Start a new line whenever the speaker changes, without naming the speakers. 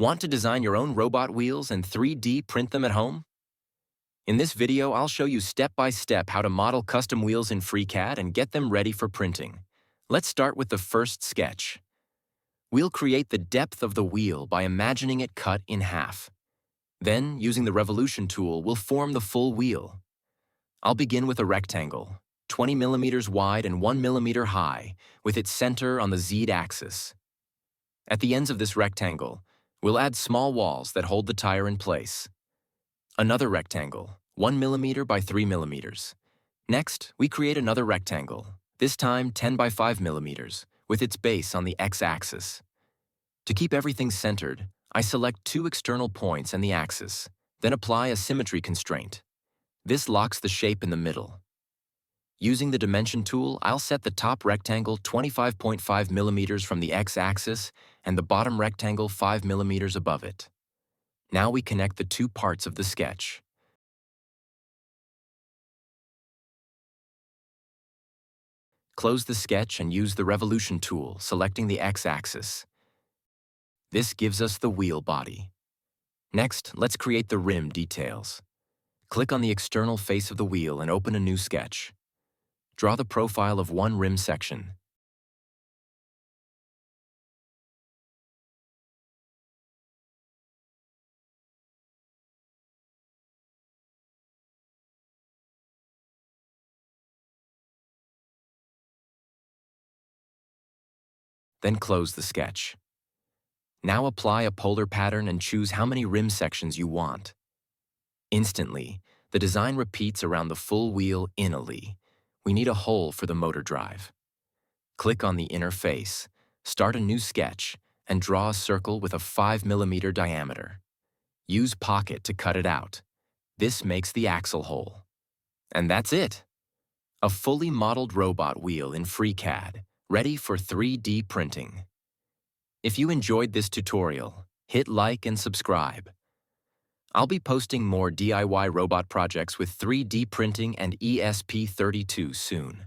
Want to design your own robot wheels and 3D print them at home? In this video, I'll show you step-by-step how to model custom wheels in FreeCAD and get them ready for printing. Let's start with the first sketch. We'll create the depth of the wheel by imagining it cut in half. Then, using the revolution tool, we'll form the full wheel. I'll begin with a rectangle, 20 millimeters wide and 1 millimeter high, with its center on the Z-axis. At the ends of this rectangle, we'll add small walls that hold the tire in place. Another rectangle, 1 millimeter by 3 millimeters. Next, we create another rectangle, this time 10 by 5 millimeters, with its base on the X-axis. To keep everything centered, I select two external points and the axis, then apply a symmetry constraint. This locks the shape in the middle. Using the dimension tool, I'll set the top rectangle 25.5 millimeters from the X-axis and the bottom rectangle 5 millimeters above it. Now we connect the two parts of the sketch. Close the sketch and use the revolution tool, selecting the X-axis. This gives us the wheel body. Next, let's create the rim details. Click on the external face of the wheel and open a new sketch. Draw the profile of one rim section. Then close the sketch. Now apply a polar pattern and choose how many rim sections you want. Instantly, the design repeats around the full wheel innally. We need a hole for the motor drive. Click on the inner face, start a new sketch, and draw a circle with a 5 millimeter diameter. Use Pocket to cut it out. This makes the axle hole. And that's it! A fully modeled robot wheel in FreeCAD, ready for 3D printing. If you enjoyed this tutorial, hit like and subscribe. I'll be posting more DIY robot projects with 3D printing and ESP32 soon.